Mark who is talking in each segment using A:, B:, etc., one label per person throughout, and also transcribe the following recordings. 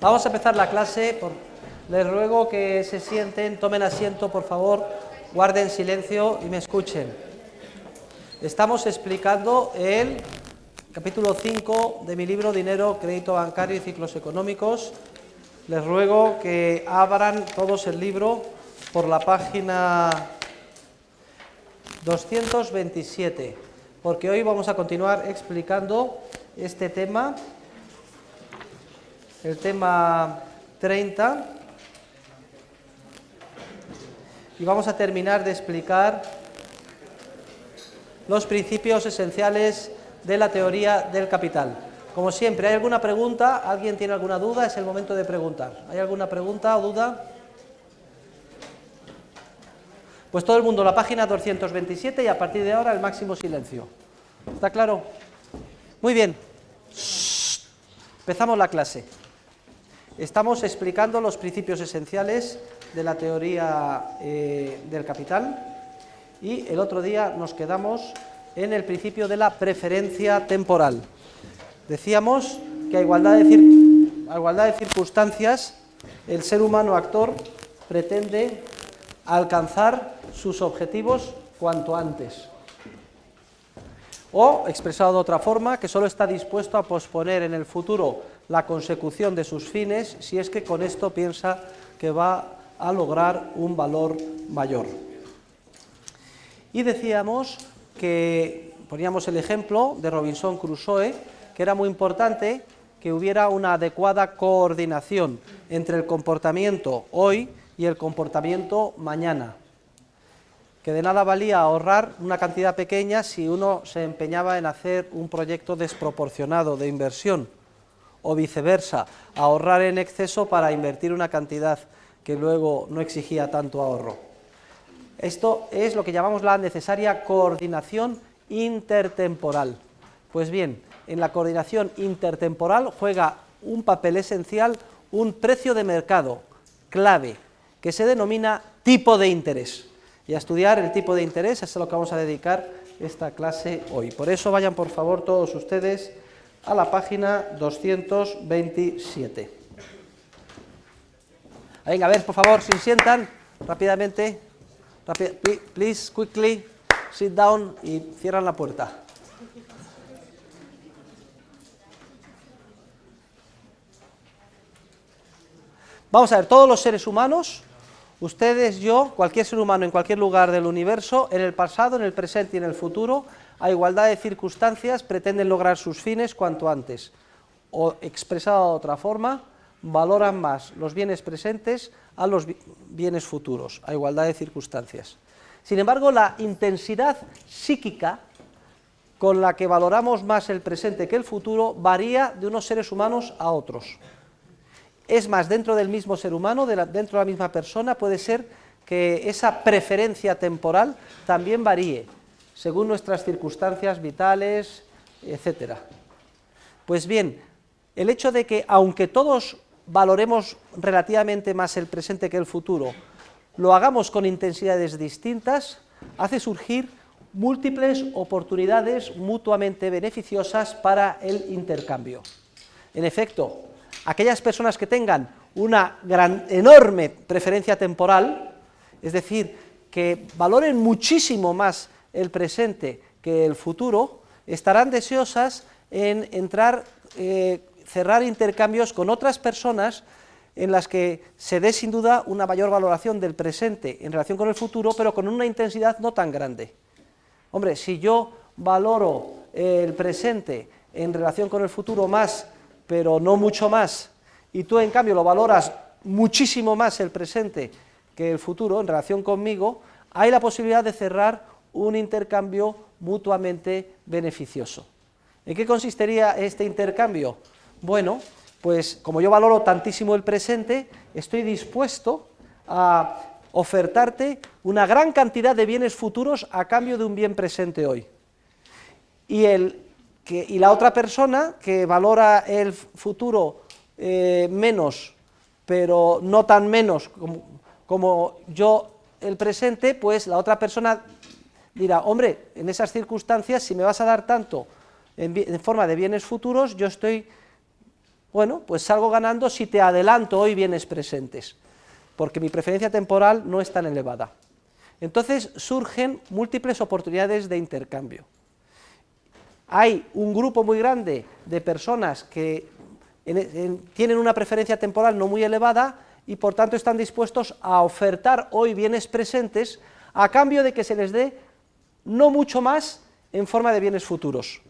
A: Vamos a empezar la clase. Les ruego que se sienten, tomen asiento, por favor, guarden silencio y me escuchen. Estamos explicando el capítulo 5 de mi libro Dinero, Crédito Bancario y Ciclos Económicos. Les ruego que abran todos el libro por la página 227, porque hoy vamos a continuar explicando este tema, el tema 30, y vamos a terminar de explicar los principios esenciales de la teoría del capital. Como siempre, ¿hay alguna pregunta? ¿Alguien tiene alguna duda? Es el momento de preguntar. ¿Hay alguna pregunta o duda? Pues todo el mundo, la página 227 y a partir de ahora el máximo silencio. ¿Está claro? Muy bien. Empezamos la clase. Estamos explicando los principios esenciales de la teoría del capital y el otro día nos quedamos en el principio de la preferencia temporal. Decíamos que a igualdad de circunstancias el ser humano actor pretende alcanzar sus objetivos cuanto antes. O, expresado de otra forma, que solo está dispuesto a posponer en el futuro la consecución de sus fines si es que con esto piensa que va a lograr un valor mayor. Y decíamos que, poníamos el ejemplo de Robinson Crusoe, que era muy importante que hubiera una adecuada coordinación entre el comportamiento hoy y el comportamiento mañana, que de nada valía ahorrar una cantidad pequeña si uno se empeñaba en hacer un proyecto desproporcionado de inversión, o viceversa, ahorrar en exceso para invertir una cantidad que luego no exigía tanto ahorro. Esto es lo que llamamos la necesaria coordinación intertemporal. Pues bien, en la coordinación intertemporal juega un papel esencial un precio de mercado clave, que se denomina tipo de interés. Y a estudiar el tipo de interés es a lo que vamos a dedicar esta clase hoy. Por eso vayan por favor todos ustedes a la página 227. Venga, a ver, por favor, si sientan rápidamente, please, quickly, sit down y cierran la puerta. Vamos a ver, todos los seres humanos, ustedes, yo, cualquier ser humano en cualquier lugar del universo, en el pasado, en el presente y en el futuro, a igualdad de circunstancias, pretenden lograr sus fines cuanto antes. O, expresado de otra forma, valoran más los bienes presentes a los bienes futuros, a igualdad de circunstancias. Sin embargo, la intensidad psíquica con la que valoramos más el presente que el futuro varía de unos seres humanos a otros. Es más, dentro del mismo ser humano, dentro de la misma persona, puede ser que esa preferencia temporal también varíe, según nuestras circunstancias vitales, etc. Pues bien, el hecho de que, aunque todos valoremos relativamente más el presente que el futuro, lo hagamos con intensidades distintas, hace surgir múltiples oportunidades mutuamente beneficiosas para el intercambio. En efecto, aquellas personas que tengan una enorme preferencia temporal, es decir, que valoren muchísimo más el presente que el futuro, estarán deseosas en cerrar intercambios con otras personas en las que se dé sin duda una mayor valoración del presente en relación con el futuro, pero con una intensidad no tan grande. Hombre, si yo valoro el presente en relación con el futuro más, pero no mucho más, y tú en cambio lo valoras muchísimo más el presente que el futuro en relación conmigo, hay la posibilidad de cerrar un intercambio mutuamente beneficioso. ¿En qué consistiría este intercambio? Bueno, pues como yo valoro tantísimo el presente, estoy dispuesto a ofertarte una gran cantidad de bienes futuros a cambio de un bien presente hoy. Y la otra persona que valora el futuro menos, pero no tan menos como yo el presente, pues la otra persona dirá, hombre, en esas circunstancias, si me vas a dar tanto en forma de bienes futuros, yo estoy Bueno, pues salgo ganando si te adelanto hoy bienes presentes, porque mi preferencia temporal no es tan elevada. Entonces surgen múltiples oportunidades de intercambio. Hay un grupo muy grande de personas que tienen una preferencia temporal no muy elevada y por tanto están dispuestos a ofertar hoy bienes presentes a cambio de que se les dé no mucho más en forma de bienes futuros.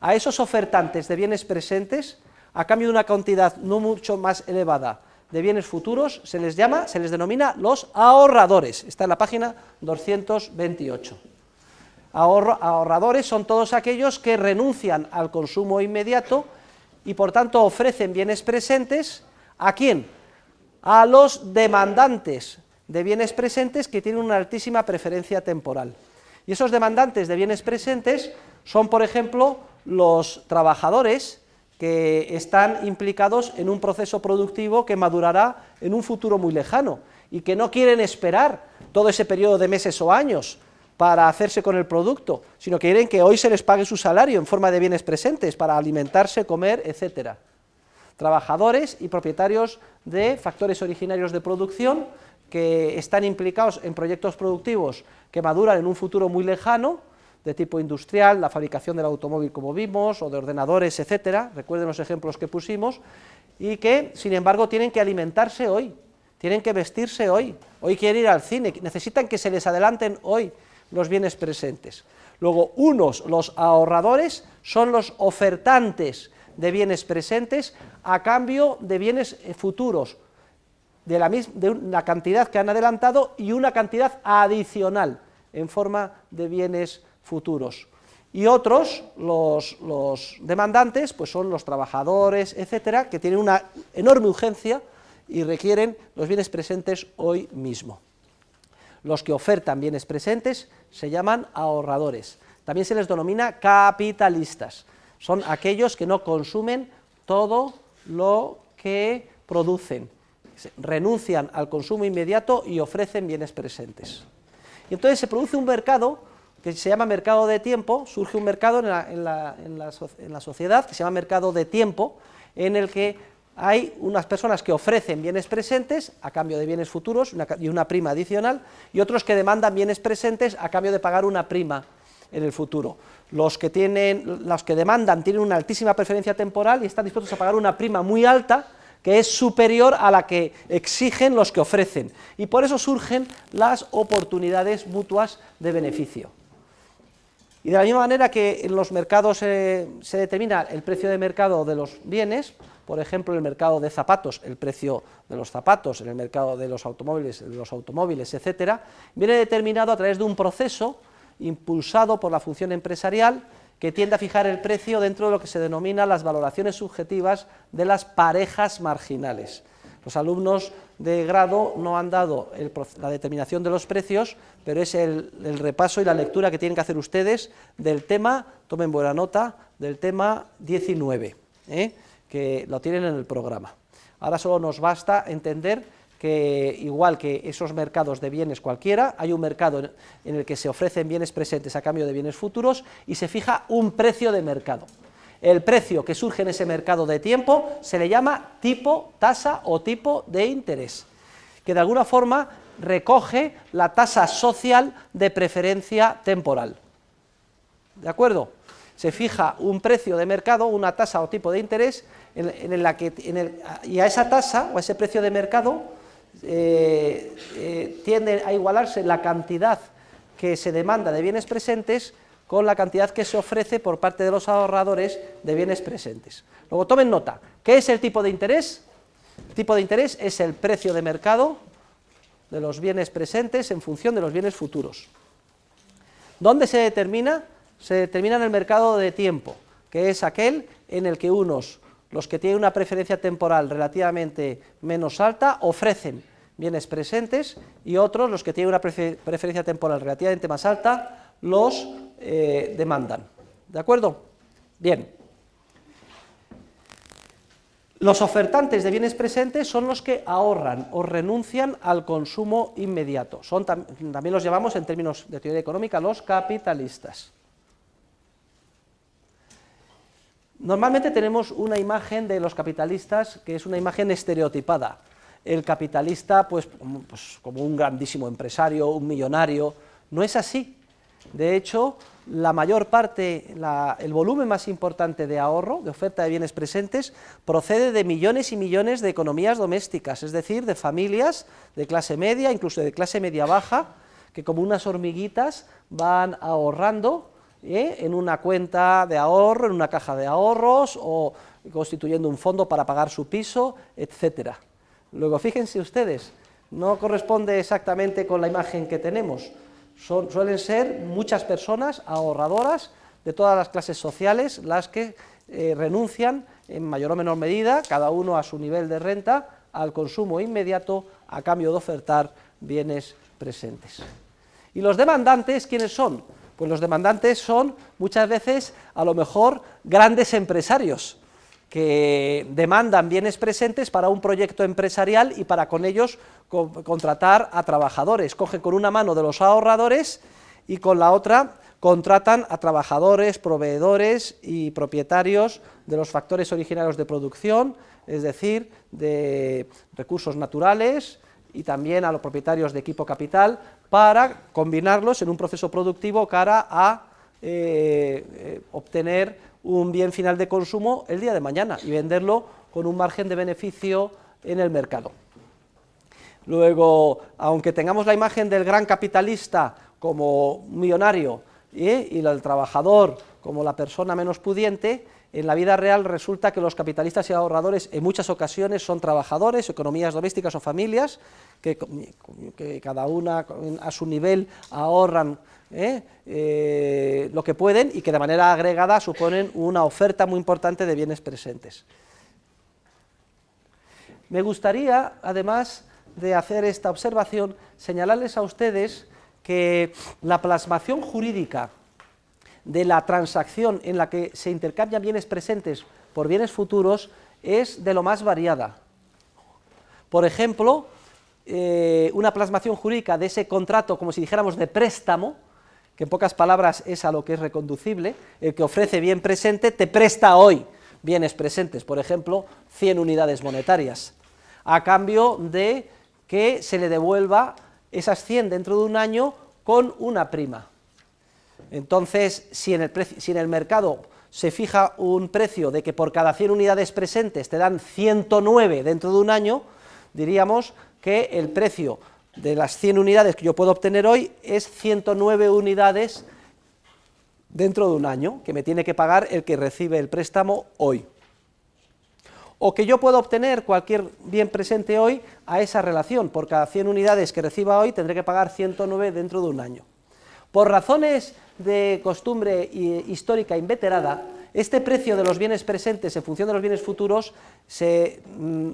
A: A esos ofertantes de bienes presentes, a cambio de una cantidad no mucho más elevada de bienes futuros, se les denomina los ahorradores. Está en la página 228. Ahorradores son todos aquellos que renuncian al consumo inmediato y por tanto ofrecen bienes presentes, ¿a quién? A los demandantes de bienes presentes que tienen una altísima preferencia temporal. Y esos demandantes de bienes presentes son, por ejemplo, los trabajadores que están implicados en un proceso productivo que madurará en un futuro muy lejano y que no quieren esperar todo ese periodo de meses o años para hacerse con el producto, sino que quieren que hoy se les pague su salario en forma de bienes presentes para alimentarse, comer, etcétera. Trabajadores y propietarios de factores originarios de producción que están implicados en proyectos productivos que maduran en un futuro muy lejano, de tipo industrial, la fabricación del automóvil como vimos, o de ordenadores, etcétera, recuerden los ejemplos que pusimos, y que, sin embargo, tienen que alimentarse hoy, tienen que vestirse hoy quieren ir al cine, necesitan que se les adelanten hoy los bienes presentes. Luego, los ahorradores, son los ofertantes de bienes presentes a cambio de bienes futuros, de una cantidad que han adelantado y una cantidad adicional en forma de bienes futuros. Y otros, los demandantes, pues son los trabajadores, etcétera, que tienen una enorme urgencia y requieren los bienes presentes hoy mismo. Los que ofertan bienes presentes se llaman ahorradores. También se les denomina capitalistas. Son aquellos que no consumen todo lo que producen, renuncian al consumo inmediato y ofrecen bienes presentes. Y entonces se produce un mercado que se llama mercado de tiempo, surge un mercado en la sociedad que se llama mercado de tiempo, en el que hay unas personas que ofrecen bienes presentes a cambio de bienes futuros y una prima adicional, y otros que demandan bienes presentes a cambio de pagar una prima en el futuro. Los que demandan tienen una altísima preferencia temporal y están dispuestos a pagar una prima muy alta, que es superior a la que exigen los que ofrecen, y por eso surgen las oportunidades mutuas de beneficio. Y de la misma manera que en los mercados se determina el precio de mercado de los bienes, por ejemplo, en el mercado de zapatos, el precio de los zapatos, en el mercado de los automóviles, etcétera, viene determinado a través de un proceso impulsado por la función empresarial que tiende a fijar el precio dentro de lo que se denomina las valoraciones subjetivas de las parejas marginales. Los alumnos de grado no han dado la determinación de los precios, pero es el repaso y la lectura que tienen que hacer ustedes del tema, tomen buena nota, del tema 19, que lo tienen en el programa. Ahora solo nos basta entender que, igual que esos mercados de bienes cualquiera, hay un mercado en el que se ofrecen bienes presentes a cambio de bienes futuros y se fija un precio de mercado. El precio que surge en ese mercado de tiempo se le llama tipo, tasa o tipo de interés, que de alguna forma recoge la tasa social de preferencia temporal. ¿De acuerdo? Se fija un precio de mercado, una tasa o tipo de interés, y a esa tasa o a ese precio de mercado tiende a igualarse la cantidad que se demanda de bienes presentes con la cantidad que se ofrece por parte de los ahorradores de bienes presentes. Luego tomen nota, ¿qué es el tipo de interés? El tipo de interés es el precio de mercado de los bienes presentes en función de los bienes futuros. ¿Dónde se determina? Se determina en el mercado de tiempo, que es aquel en el que los que tienen una preferencia temporal relativamente menos alta, ofrecen bienes presentes, y otros, los que tienen una preferencia temporal relativamente más alta, los demandan. ¿De acuerdo? Bien. Los ofertantes de bienes presentes son los que ahorran o renuncian al consumo inmediato. También los llamamos, en términos de teoría económica, los capitalistas. Normalmente tenemos una imagen de los capitalistas que es una imagen estereotipada. El capitalista, pues como un grandísimo empresario, un millonario. No es así. De hecho, la mayor parte, el volumen más importante de ahorro, de oferta de bienes presentes, procede de millones y millones de economías domésticas, es decir, de familias de clase media, incluso de clase media baja, que como unas hormiguitas van ahorrando en una cuenta de ahorro, en una caja de ahorros, o constituyendo un fondo para pagar su piso, etcétera. Luego, fíjense ustedes, no corresponde exactamente con la imagen que tenemos. Suelen ser muchas personas ahorradoras de todas las clases sociales las que renuncian en mayor o menor medida, cada uno a su nivel de renta, al consumo inmediato a cambio de ofertar bienes presentes. ¿Y los demandantes quiénes son? Pues los demandantes son muchas veces a lo mejor grandes empresarios que demandan bienes presentes para un proyecto empresarial y para con ellos contratar a trabajadores. Cogen con una mano de los ahorradores y con la otra contratan a trabajadores, proveedores y propietarios de los factores originarios de producción, es decir, de recursos naturales, y también a los propietarios de equipo capital, para combinarlos en un proceso productivo cara a obtener un bien final de consumo el día de mañana y venderlo con un margen de beneficio en el mercado. Luego, aunque tengamos la imagen del gran capitalista como millonario y el trabajador como la persona menos pudiente, en la vida real resulta que los capitalistas y ahorradores en muchas ocasiones son trabajadores, economías domésticas o familias, que cada una a su nivel ahorran lo que pueden y que de manera agregada suponen una oferta muy importante de bienes presentes. Me gustaría, además de hacer esta observación, señalarles a ustedes que la plasmación jurídica de la transacción en la que se intercambian bienes presentes por bienes futuros es de lo más variada. Por ejemplo, una plasmación jurídica de ese contrato, como si dijéramos de préstamo, que en pocas palabras es a lo que es reconducible, el que ofrece bien presente te presta hoy bienes presentes, por ejemplo, 100 unidades monetarias, a cambio de que se le devuelva esas 100 dentro de un año con una prima. Entonces, si en el mercado se fija un precio de que por cada 100 unidades presentes te dan 109 dentro de un año, diríamos que el precio de las 100 unidades que yo puedo obtener hoy es 109 unidades dentro de un año, que me tiene que pagar el que recibe el préstamo hoy. O que yo puedo obtener cualquier bien presente hoy a esa relación, por cada 100 unidades que reciba hoy tendré que pagar 109 dentro de un año. Por razones de costumbre histórica inveterada, este precio de los bienes presentes en función de los bienes futuros se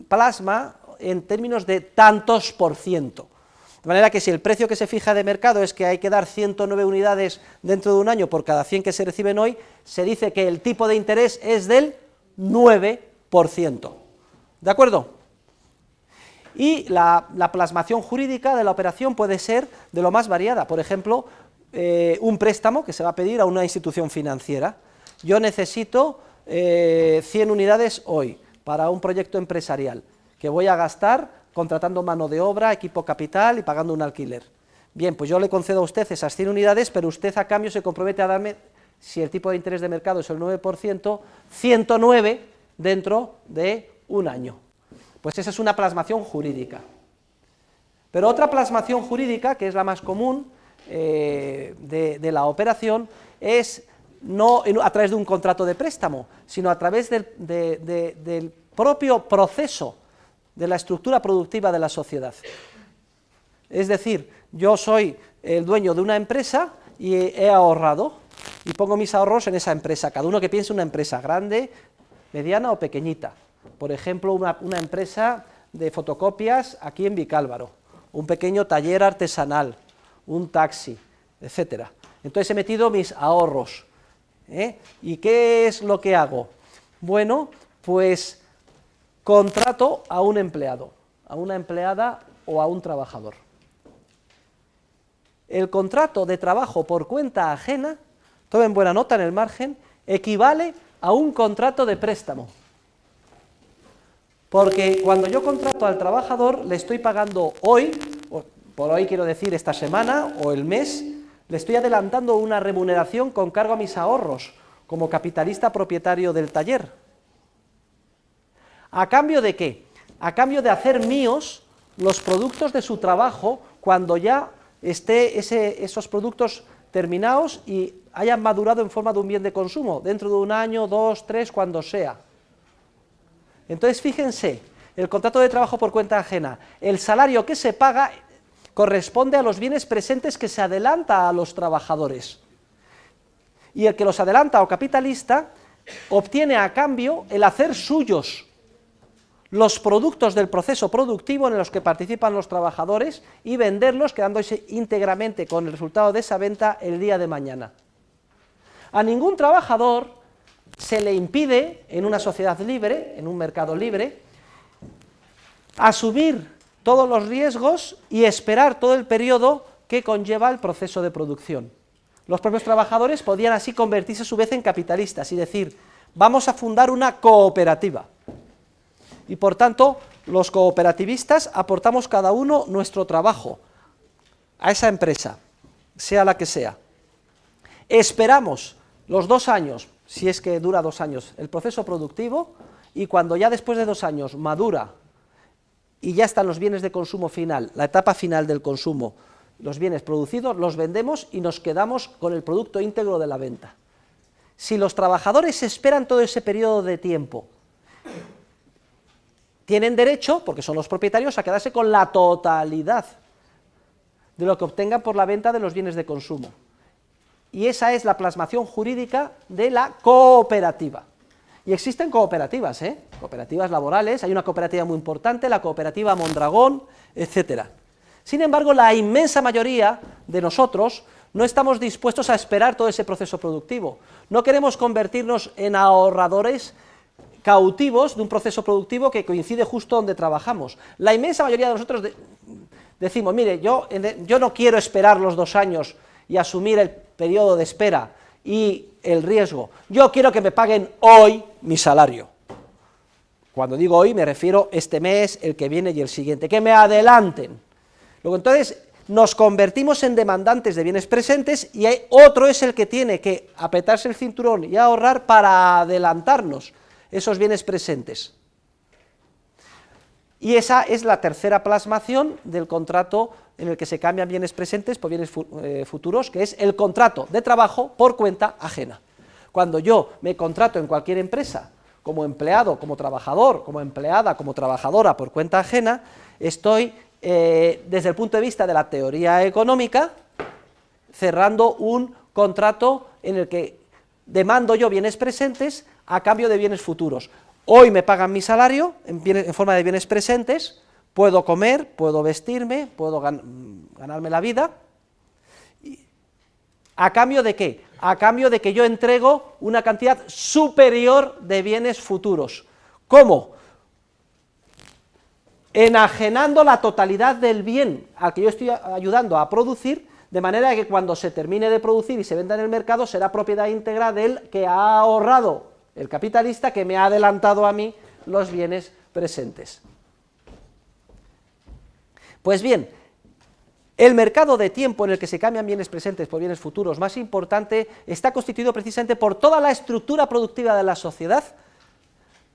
A: plasma en términos de tantos por ciento. De manera que si el precio que se fija de mercado es que hay que dar 109 unidades dentro de un año por cada 100 que se reciben hoy, se dice que el tipo de interés es del 9%. ¿De acuerdo? Y la plasmación jurídica de la operación puede ser de lo más variada. Por ejemplo, un préstamo que se va a pedir a una institución financiera. Yo necesito 100 unidades hoy para un proyecto empresarial que voy a gastar contratando mano de obra, equipo capital y pagando un alquiler. Bien, pues yo le concedo a usted esas 100 unidades, pero usted a cambio se compromete a darme, si el tipo de interés de mercado es el 9%, 109 dentro de un año. Pues esa es una plasmación jurídica. Pero otra plasmación jurídica, que es la más común de la operación, es no a través de un contrato de préstamo, sino a través del propio proceso de la estructura productiva de la sociedad. Es decir, yo soy el dueño de una empresa y he ahorrado, y pongo mis ahorros en esa empresa, cada uno que piense una empresa grande, mediana o pequeñita. Por ejemplo, una empresa de fotocopias aquí en Vicálvaro, un pequeño taller artesanal, un taxi, etcétera. Entonces he metido mis ahorros. ¿Y qué es lo que hago? Bueno, pues contrato a un empleado, a una empleada o a un trabajador. El contrato de trabajo por cuenta ajena, tomen buena nota en el margen, equivale a un contrato de préstamo. Porque cuando yo contrato al trabajador, le estoy pagando hoy, por hoy quiero decir esta semana o el mes, le estoy adelantando una remuneración con cargo a mis ahorros, como capitalista propietario del taller. ¿A cambio de qué? A cambio de hacer míos los productos de su trabajo cuando ya esté esos productos terminados y hayan madurado en forma de un bien de consumo, dentro de un año, 2, 3, cuando sea. Entonces, fíjense, el contrato de trabajo por cuenta ajena, el salario que se paga corresponde a los bienes presentes que se adelanta a los trabajadores. Y el que los adelanta o capitalista obtiene a cambio el hacer suyos los productos del proceso productivo en los que participan los trabajadores y venderlos quedándose íntegramente con el resultado de esa venta el día de mañana. A ningún trabajador se le impide, en una sociedad libre, en un mercado libre, asumir todos los riesgos y esperar todo el periodo que conlleva el proceso de producción. Los propios trabajadores podían así convertirse a su vez en capitalistas y decir, vamos a fundar una cooperativa. Y por tanto, los cooperativistas aportamos cada uno nuestro trabajo a esa empresa, sea la que sea. Esperamos los 2 años, si es que dura 2 años, el proceso productivo, y cuando ya después de 2 años madura y ya están los bienes de consumo final, la etapa final del consumo, los bienes producidos, los vendemos y nos quedamos con el producto íntegro de la venta. Si los trabajadores esperan todo ese periodo de tiempo, tienen derecho, porque son los propietarios, a quedarse con la totalidad de lo que obtengan por la venta de los bienes de consumo. Y esa es la plasmación jurídica de la cooperativa. Y existen cooperativas, cooperativas laborales, hay una cooperativa muy importante, la cooperativa Mondragón, etcétera. Sin embargo, la inmensa mayoría de nosotros no estamos dispuestos a esperar todo ese proceso productivo. No queremos convertirnos en ahorradores cautivos de un proceso productivo que coincide justo donde trabajamos. La inmensa mayoría de nosotros decimos, mire, yo no quiero esperar los 2 años y asumir el periodo de espera y el riesgo, yo quiero que me paguen hoy mi salario. Cuando digo hoy me refiero este mes, el que viene y el siguiente, que me adelanten. Luego entonces nos convertimos en demandantes de bienes presentes y otro es el que tiene que apretarse el cinturón y ahorrar para adelantarnos esos bienes presentes. Y esa es la tercera plasmación del contrato en el que se cambian bienes presentes por bienes futuros, que es el contrato de trabajo por cuenta ajena. Cuando yo me contrato en cualquier empresa, como empleado, como trabajador, como empleada, como trabajadora por cuenta ajena, estoy, desde el punto de vista de la teoría económica, cerrando un contrato en el que demando yo bienes presentes a cambio de bienes futuros. Hoy me pagan mi salario en forma de bienes presentes, puedo comer, puedo vestirme, puedo ganarme la vida. ¿A cambio de qué? A cambio de que yo entrego una cantidad superior de bienes futuros. ¿Cómo? Enajenando la totalidad del bien al que yo estoy ayudando a producir, de manera que cuando se termine de producir y se venda en el mercado será propiedad íntegra del que ha ahorrado, el capitalista, que me ha adelantado a mí los bienes presentes. Pues bien, el mercado de tiempo en el que se cambian bienes presentes por bienes futuros más importante está constituido precisamente por toda la estructura productiva de la sociedad,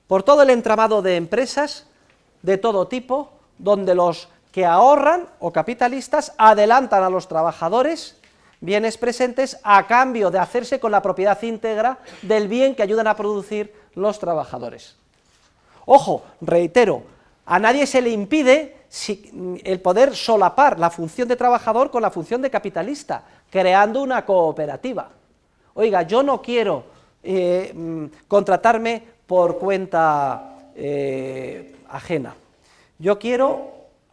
A: por todo el entramado de empresas de todo tipo, donde los que ahorran o capitalistas adelantan a los trabajadores bienes presentes a cambio de hacerse con la propiedad íntegra del bien que ayudan a producir los trabajadores. Ojo, reitero, a nadie se le impide el poder solapar la función de trabajador con la función de capitalista, creando una cooperativa. Oiga, yo no quiero contratarme por cuenta ajena, yo quiero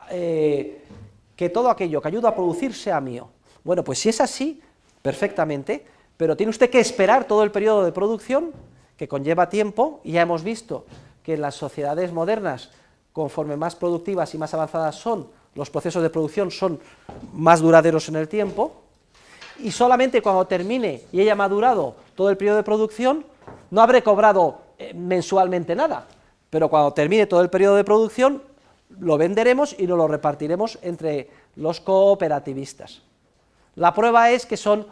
A: que todo aquello que ayuda a producir sea mío. Bueno, pues si es así, perfectamente, pero tiene usted que esperar todo el periodo de producción, que conlleva tiempo, y ya hemos visto que en las sociedades modernas, conforme más productivas y más avanzadas son, los procesos de producción son más duraderos en el tiempo, y solamente cuando termine y haya madurado todo el periodo de producción, no habré cobrado mensualmente nada, pero cuando termine todo el periodo de producción, lo venderemos y nos lo repartiremos entre los cooperativistas. La prueba es que son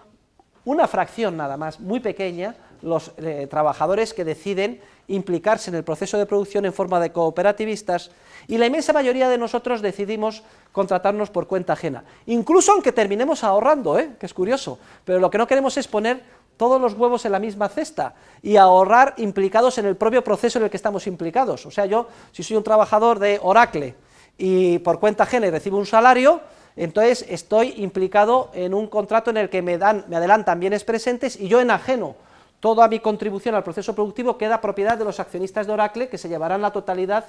A: una fracción nada más, muy pequeña, los trabajadores que deciden implicarse en el proceso de producción en forma de cooperativistas, y la inmensa mayoría de nosotros decidimos contratarnos por cuenta ajena, incluso aunque terminemos ahorrando, que es curioso, pero lo que no queremos es poner todos los huevos en la misma cesta y ahorrar implicados en el propio proceso en el que estamos implicados. O sea, yo, si soy un trabajador de Oracle y por cuenta ajena y recibo un salario, entonces estoy implicado en un contrato en el que me adelantan bienes presentes y yo enajeno toda mi contribución al proceso productivo, queda propiedad de los accionistas de Oracle, que se llevarán la totalidad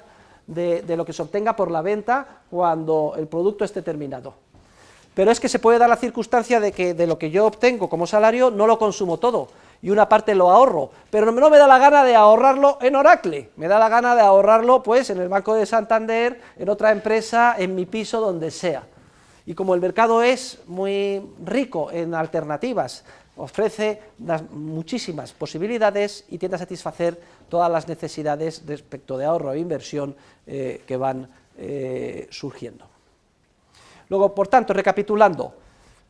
A: de lo que se obtenga por la venta cuando el producto esté terminado. Pero es que se puede dar la circunstancia de que de lo que yo obtengo como salario no lo consumo todo, y una parte lo ahorro, pero no me da la gana de ahorrarlo en Oracle, me da la gana de ahorrarlo pues en el Banco de Santander, en otra empresa, en mi piso, donde sea. Y como el mercado es muy rico en alternativas, ofrece muchísimas posibilidades y tiende a satisfacer todas las necesidades respecto de ahorro e inversión que van surgiendo. Luego, por tanto, recapitulando,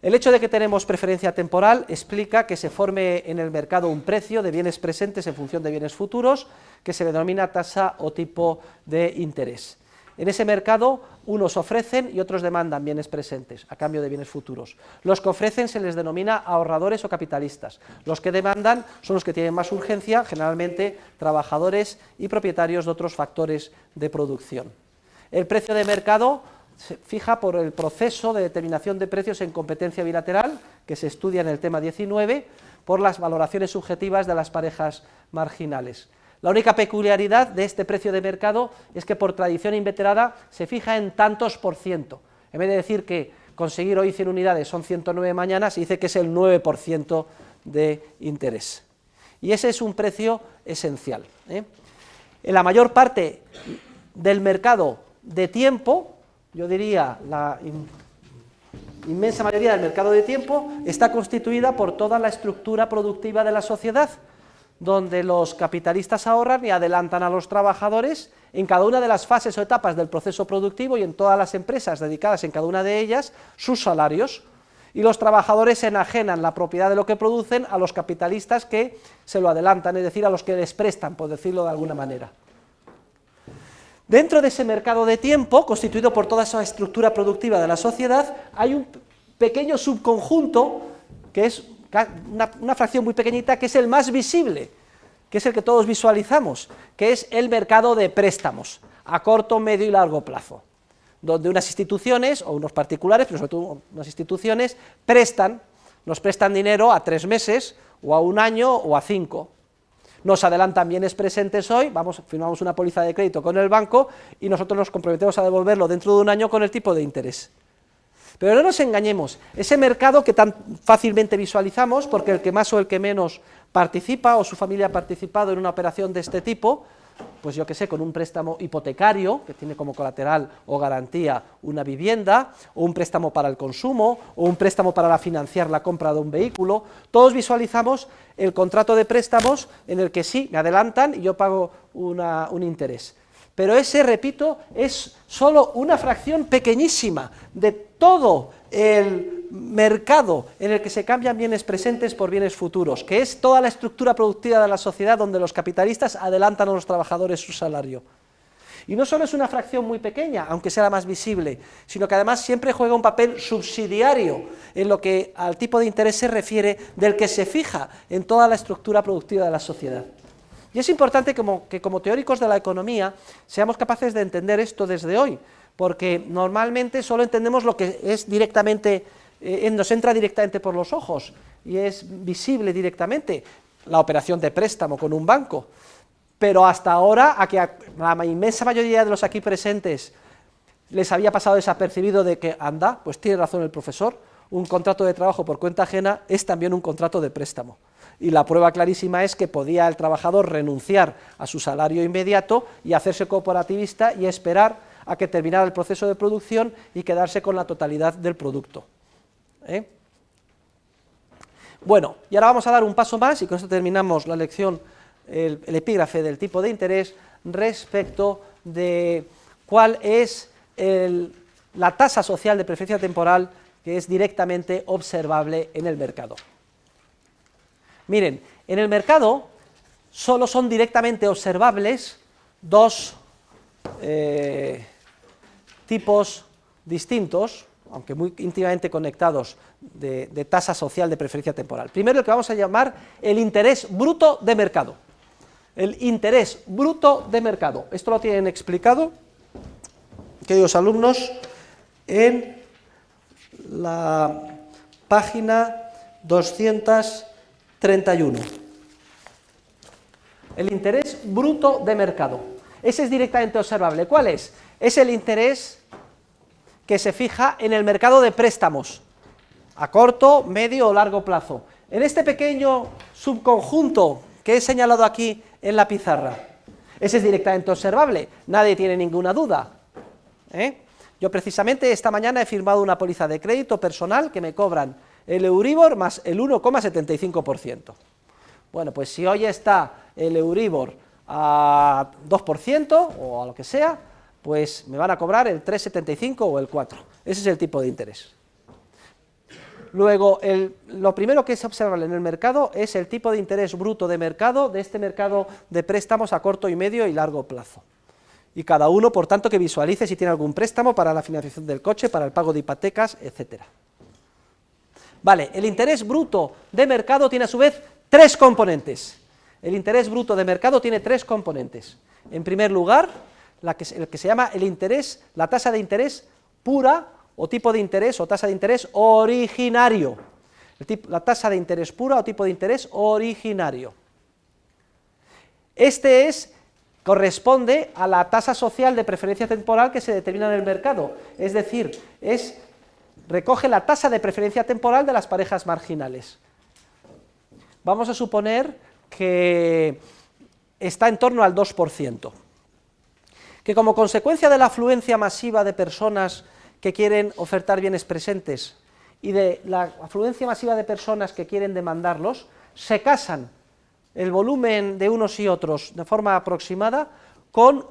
A: el hecho de que tenemos preferencia temporal explica que se forme en el mercado un precio de bienes presentes en función de bienes futuros, que se denomina tasa o tipo de interés. En ese mercado, unos ofrecen y otros demandan bienes presentes a cambio de bienes futuros. Los que ofrecen se les denomina ahorradores o capitalistas. Los que demandan son los que tienen más urgencia, generalmente trabajadores y propietarios de otros factores de producción. El precio de mercado se fija por el proceso de determinación de precios en competencia bilateral, que se estudia en el tema 19, por las valoraciones subjetivas de las parejas marginales. La única peculiaridad de este precio de mercado es que por tradición inveterada se fija en tantos por ciento. En vez de decir que conseguir hoy 100 unidades son 109 mañana, se dice que es el 9% de interés. Y ese es un precio esencial. En la mayor parte del mercado de tiempo, yo diría la inmensa mayoría del mercado de tiempo, está constituida por toda la estructura productiva de la sociedad, donde los capitalistas ahorran y adelantan a los trabajadores en cada una de las fases o etapas del proceso productivo y en todas las empresas dedicadas en cada una de ellas sus salarios, y los trabajadores enajenan la propiedad de lo que producen a los capitalistas que se lo adelantan, es decir, a los que les prestan, por decirlo de alguna manera. Dentro de ese mercado de tiempo, constituido por toda esa estructura productiva de la sociedad, hay un pequeño subconjunto, que es una fracción muy pequeñita, que es el más visible, que es el que todos visualizamos, que es el mercado de préstamos, a corto, medio y largo plazo, donde unas instituciones, o unos particulares, pero sobre todo unas instituciones, nos prestan dinero a 3 meses, o a 1 año, o a 5. Nos adelantan bienes presentes hoy, firmamos una póliza de crédito con el banco y nosotros nos comprometemos a devolverlo dentro de 1 año con el tipo de interés. Pero no nos engañemos, ese mercado que tan fácilmente visualizamos, porque el que más o el que menos participa, o su familia ha participado en una operación de este tipo, pues yo que sé, con un préstamo hipotecario, que tiene como colateral o garantía una vivienda, o un préstamo para el consumo, o un préstamo para financiar la compra de un vehículo, todos visualizamos el contrato de préstamos en el que sí, me adelantan y yo pago un interés. Pero ese, repito, es solo una fracción pequeñísima de todo el mercado en el que se cambian bienes presentes por bienes futuros, que es toda la estructura productiva de la sociedad donde los capitalistas adelantan a los trabajadores su salario. Y no solo es una fracción muy pequeña, aunque sea la más visible, sino que además siempre juega un papel subsidiario en lo que al tipo de interés se refiere, del que se fija en toda la estructura productiva de la sociedad. Y es importante que como teóricos de la economía seamos capaces de entender esto desde hoy, porque normalmente solo entendemos lo que es directamente, nos entra directamente por los ojos y es visible directamente, la operación de préstamo con un banco, pero hasta ahora a que a la inmensa mayoría de los aquí presentes les había pasado desapercibido de que, anda, pues tiene razón el profesor, un contrato de trabajo por cuenta ajena es también un contrato de préstamo. Y la prueba clarísima es que podía el trabajador renunciar a su salario inmediato y hacerse cooperativista y esperar a que terminara el proceso de producción y quedarse con la totalidad del producto. Bueno, y ahora vamos a dar un paso más, y con esto terminamos la lección el epígrafe del tipo de interés respecto de cuál es la tasa social de preferencia temporal que es directamente observable en el mercado. Miren, en el mercado solo son directamente observables dos tipos distintos, aunque muy íntimamente conectados, de tasa social de preferencia temporal. Primero, el que vamos a llamar el interés bruto de mercado. El interés bruto de mercado. Esto lo tienen explicado, queridos alumnos, en la página 231. El interés bruto de mercado. Ese es directamente observable. ¿Cuál es? Es el interés que se fija en el mercado de préstamos, a corto, medio o largo plazo. En este pequeño subconjunto que he señalado aquí en la pizarra, ese es directamente observable, nadie tiene ninguna duda. Yo precisamente esta mañana he firmado una póliza de crédito personal que me cobran el Euribor más el 1,75%. Bueno, pues si hoy está el Euribor a 2% o a lo que sea, pues me van a cobrar el 3,75 o el 4. Ese es el tipo de interés. Luego, lo primero que es observable en el mercado es el tipo de interés bruto de mercado, de este mercado de préstamos a corto y medio y largo plazo. Y cada uno, por tanto, que visualice si tiene algún préstamo para la financiación del coche, para el pago de hipotecas, etc. Vale, el interés bruto de mercado tiene a su vez tres componentes. El interés bruto de mercado tiene tres componentes. En primer lugar, el que se llama la tasa de interés pura, o tipo de interés, o tasa de interés originario. La tasa de interés pura o tipo de interés originario. Corresponde a la tasa social de preferencia temporal que se determina en el mercado, es decir, recoge la tasa de preferencia temporal de las parejas marginales. Vamos a suponer que está en torno al 2%. Que como consecuencia de la afluencia masiva de personas que quieren ofertar bienes presentes y de la afluencia masiva de personas que quieren demandarlos, se casan el volumen de unos y otros de forma aproximada con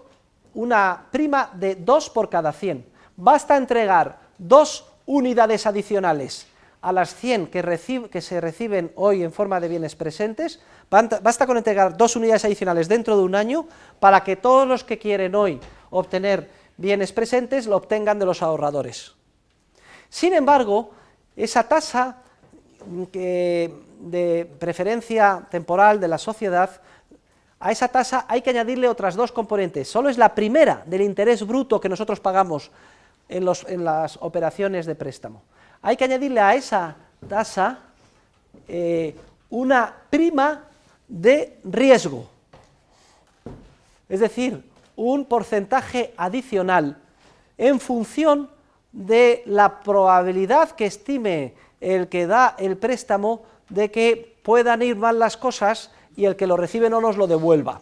A: una prima de 2 por cada 100. Basta entregar 2 unidades adicionales a las 100 que se reciben hoy en forma de bienes presentes, basta con entregar 2 unidades adicionales dentro de un año para que todos los que quieren hoy obtener bienes presentes lo obtengan de los ahorradores. Sin embargo, esa tasa de preferencia temporal de la sociedad, a esa tasa hay que añadirle otras dos componentes. Solo es la primera del interés bruto que nosotros pagamos en las operaciones de préstamo. Hay que añadirle a esa tasa una prima de riesgo, es decir, un porcentaje adicional en función de la probabilidad que estime el que da el préstamo de que puedan ir mal las cosas y el que lo recibe no nos lo devuelva.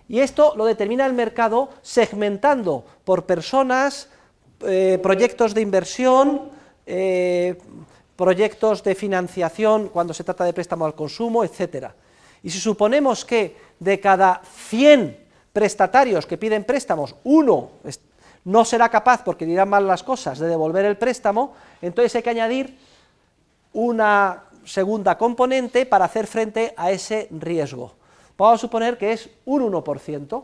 A: Y esto lo determina el mercado segmentando por personas, proyectos de inversión, proyectos de financiación cuando se trata de préstamo al consumo, etc. Y si suponemos que de cada 100 prestatarios que piden préstamos, uno no será capaz, porque le irán mal las cosas, de devolver el préstamo, entonces hay que añadir una segunda componente para hacer frente a ese riesgo. Vamos a suponer que es un 1%,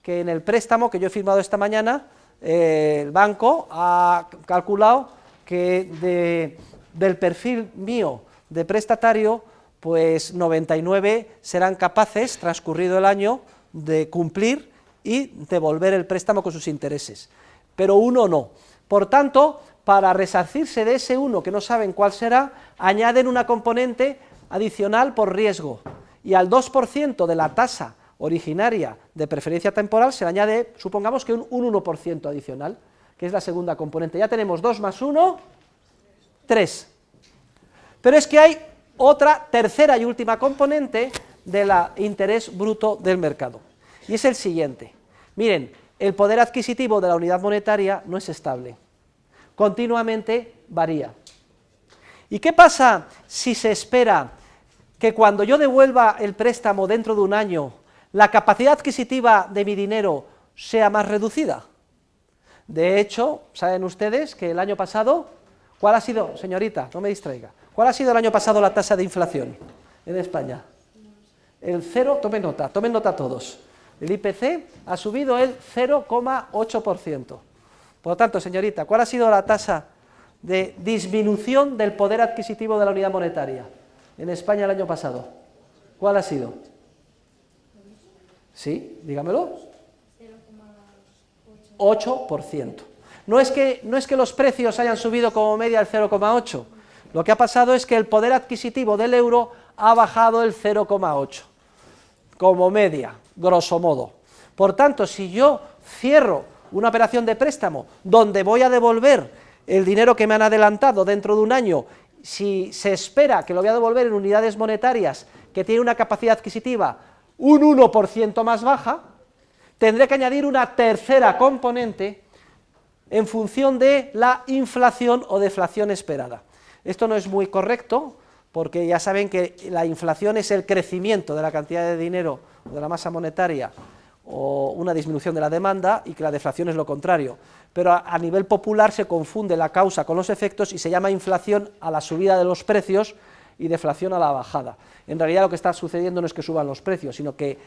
A: que en el préstamo que yo he firmado esta mañana, el banco ha calculado que del perfil mío de prestatario, pues 99 serán capaces, transcurrido el año, de cumplir y devolver el préstamo con sus intereses, pero uno no. Por tanto, para resarcirse de ese uno que no saben cuál será, añaden una componente adicional por riesgo, y al 2% de la tasa originaria de preferencia temporal se le añade, supongamos que un 1% adicional, que es la segunda componente. Ya tenemos 2 más 1, 3. Pero es que hay otra tercera y última componente del interés bruto del mercado, y es el siguiente. Miren, el poder adquisitivo de la unidad monetaria no es estable, continuamente varía. ¿Y qué pasa si se espera que cuando yo devuelva el préstamo dentro de un año, la capacidad adquisitiva de mi dinero sea más reducida? De hecho, ¿saben ustedes que el año pasado, cuál ha sido, señorita, no me distraiga, cuál ha sido el año pasado la tasa de inflación en España? El 0, tomen nota todos, el IPC ha subido el 0,8%. Por lo tanto, señorita, ¿cuál ha sido la tasa de disminución del poder adquisitivo de la unidad monetaria en España el año pasado? ¿Cuál ha sido? ¿Sí? Dígamelo. 8%. No es que los precios hayan subido como media el 0,8%, lo que ha pasado es que el poder adquisitivo del euro ha bajado el 0,8%, como media, grosso modo. Por tanto, si yo cierro una operación de préstamo donde voy a devolver el dinero que me han adelantado dentro de un año, si se espera que lo voy a devolver en unidades monetarias que tienen una capacidad adquisitiva un 1% más baja, tendré que añadir una tercera componente en función de la inflación o deflación esperada. Esto no es muy correcto, porque ya saben que la inflación es el crecimiento de la cantidad de dinero o de la masa monetaria o una disminución de la demanda, y que la deflación es lo contrario. Pero a nivel popular se confunde la causa con los efectos y se llama inflación a la subida de los precios y deflación a la bajada. En realidad lo que está sucediendo no es que suban los precios, sino que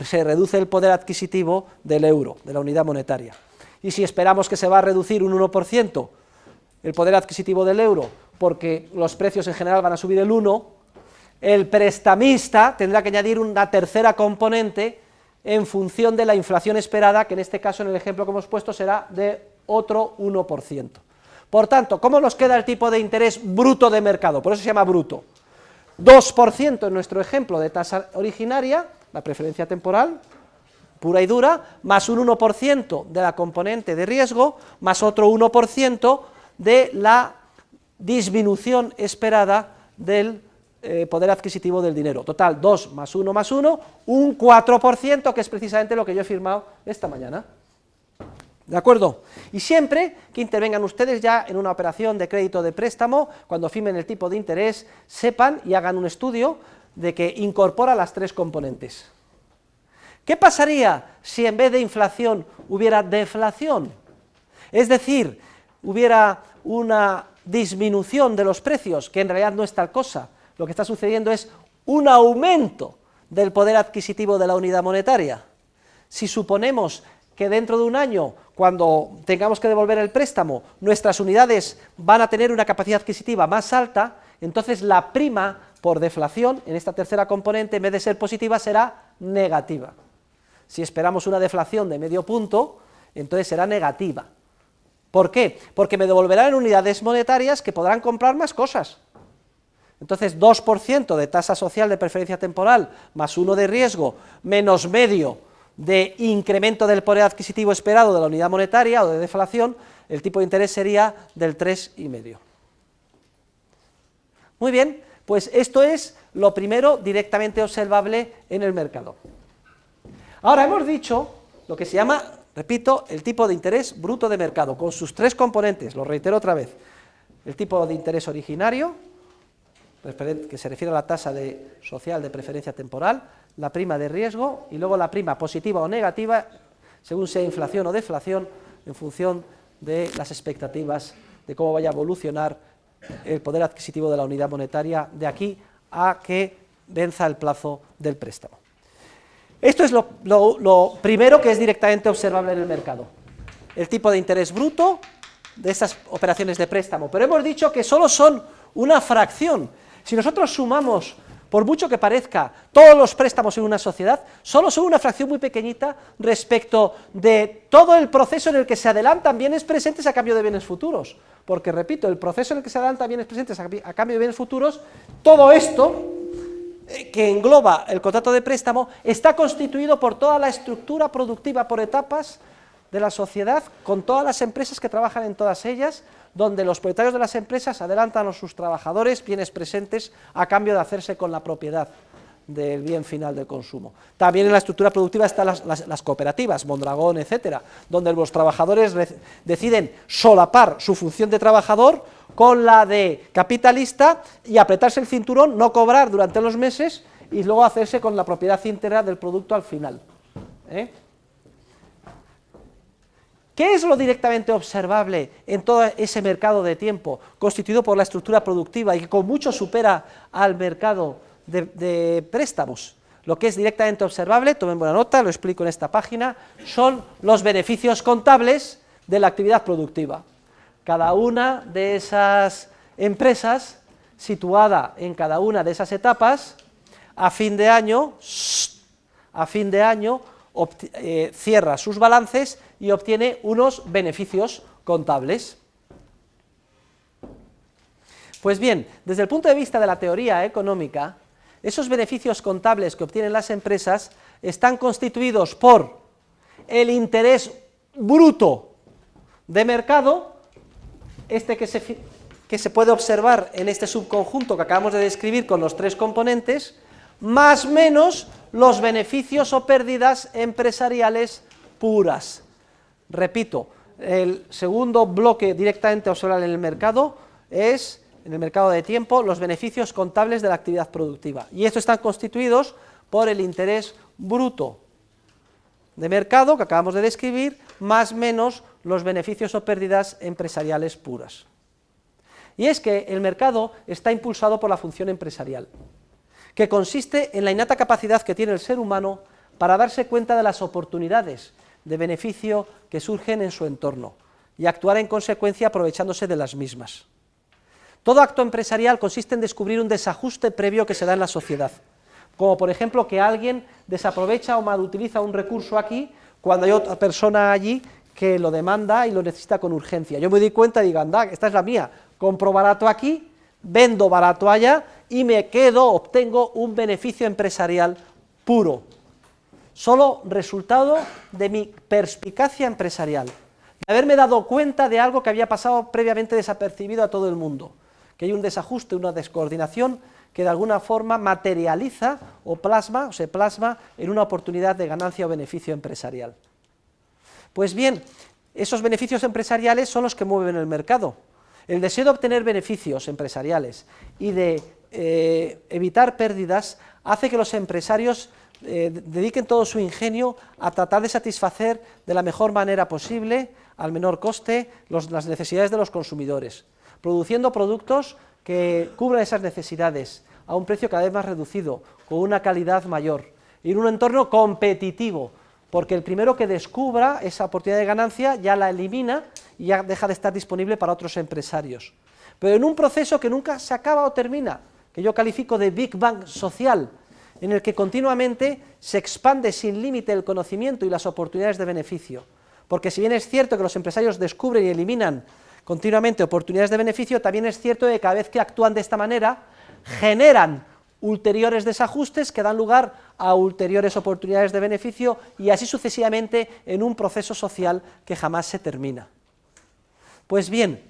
A: se reduce el poder adquisitivo del euro, de la unidad monetaria. Y si esperamos que se va a reducir un 1% el poder adquisitivo del euro, porque los precios en general van a subir el 1%, el prestamista tendrá que añadir una tercera componente en función de la inflación esperada, que en este caso, en el ejemplo que hemos puesto, será de otro 1%. Por tanto, ¿cómo nos queda el tipo de interés bruto de mercado? Por eso se llama bruto. 2% en nuestro ejemplo de tasa originaria, la preferencia temporal, pura y dura, más un 1% de la componente de riesgo, más otro 1% de la disminución esperada del poder adquisitivo del dinero. Total, 2 más 1 más 1, un 4%, que es precisamente lo que yo he firmado esta mañana. ¿De acuerdo? Y siempre que intervengan ustedes ya en una operación de crédito o de préstamo, cuando firmen el tipo de interés, sepan y hagan un estudio de que incorpora las tres componentes. ¿Qué pasaría si en vez de inflación hubiera deflación? Es decir, hubiera una disminución de los precios, que en realidad no es tal cosa. Lo que está sucediendo es un aumento del poder adquisitivo de la unidad monetaria. Si suponemos que dentro de un año, cuando tengamos que devolver el préstamo, nuestras unidades van a tener una capacidad adquisitiva más alta, entonces la prima por deflación, en esta tercera componente, en vez de ser positiva, será negativa. Si esperamos una deflación de medio punto, entonces será negativa. ¿Por qué? Porque me devolverán en unidades monetarias que podrán comprar más cosas. Entonces, 2% de tasa social de preferencia temporal, más 1 de riesgo, menos medio de incremento del poder adquisitivo esperado de la unidad monetaria o de deflación, el tipo de interés sería del 3,5. Muy bien, pues esto es lo primero directamente observable en el mercado. Ahora hemos dicho lo que se llama, repito, el tipo de interés bruto de mercado, con sus tres componentes, lo reitero otra vez: el tipo de interés originario, que se refiere a la tasa social de preferencia temporal, la prima de riesgo y luego la prima positiva o negativa, según sea inflación o deflación, en función de las expectativas de cómo vaya a evolucionar el poder adquisitivo de la unidad monetaria de aquí a que venza el plazo del préstamo. Esto es lo primero que es directamente observable en el mercado, el tipo de interés bruto de estas operaciones de préstamo, pero hemos dicho que solo son una fracción. Si nosotros sumamos, por mucho que parezca, todos los préstamos en una sociedad, solo son una fracción muy pequeñita respecto de todo el proceso en el que se adelantan bienes presentes a cambio de bienes futuros. Porque, repito, el proceso en el que se adelantan bienes presentes a cambio de bienes futuros, todo esto que engloba el contrato de préstamo está constituido por toda la estructura productiva por etapas de la sociedad, con todas las empresas que trabajan en todas ellas, donde los propietarios de las empresas adelantan a sus trabajadores bienes presentes a cambio de hacerse con la propiedad del bien final del consumo. También en la estructura productiva están las cooperativas, Mondragón, etcétera, donde los trabajadores deciden solapar su función de trabajador con la de capitalista y apretarse el cinturón, no cobrar durante los meses y luego hacerse con la propiedad íntegra del producto al final. ¿Qué es lo directamente observable en todo ese mercado de tiempo constituido por la estructura productiva y que con mucho supera al mercado de préstamos? Lo que es directamente observable, tomen buena nota, lo explico en esta página, son los beneficios contables de la actividad productiva. Cada una de esas empresas, situada en cada una de esas etapas, a fin de año cierra sus balances y obtiene unos beneficios contables. Pues bien, desde el punto de vista de la teoría económica, esos beneficios contables que obtienen las empresas están constituidos por el interés bruto de mercado, que se puede observar en este subconjunto que acabamos de describir con los tres componentes, más menos los beneficios o pérdidas empresariales puras. Repito, el segundo bloque directamente observable en el mercado es, en el mercado de tiempo, los beneficios contables de la actividad productiva. Y estos están constituidos por el interés bruto de mercado, que acabamos de describir, más menos los beneficios o pérdidas empresariales puras. Y es que el mercado está impulsado por la función empresarial, que consiste en la innata capacidad que tiene el ser humano para darse cuenta de las oportunidades de beneficio que surgen en su entorno y actuar en consecuencia aprovechándose de las mismas. Todo acto empresarial consiste en descubrir un desajuste previo que se da en la sociedad, como por ejemplo que alguien desaprovecha o malutiliza un recurso aquí cuando hay otra persona allí que lo demanda y lo necesita con urgencia. Yo me doy cuenta y digo, anda, esta es la mía, compro barato aquí, vendo barato allá y me obtengo un beneficio empresarial puro, solo resultado de mi perspicacia empresarial, de haberme dado cuenta de algo que había pasado previamente desapercibido a todo el mundo, que hay un desajuste, una descoordinación que de alguna forma materializa o se plasma en una oportunidad de ganancia o beneficio empresarial. Pues bien, esos beneficios empresariales son los que mueven el mercado. El deseo de obtener beneficios empresariales y de evitar pérdidas hace que los empresarios dediquen todo su ingenio a tratar de satisfacer de la mejor manera posible, al menor coste, las necesidades de los consumidores, produciendo productos que cubran esas necesidades a un precio cada vez más reducido, con una calidad mayor, y en un entorno competitivo, porque el primero que descubra esa oportunidad de ganancia ya la elimina y ya deja de estar disponible para otros empresarios. Pero en un proceso que nunca se acaba o termina, que yo califico de Big Bang social, en el que continuamente se expande sin límite el conocimiento y las oportunidades de beneficio, porque si bien es cierto que los empresarios descubren y eliminan continuamente oportunidades de beneficio, también es cierto que cada vez que actúan de esta manera, generan ulteriores desajustes que dan lugar a ulteriores oportunidades de beneficio y así sucesivamente en un proceso social que jamás se termina. Pues bien,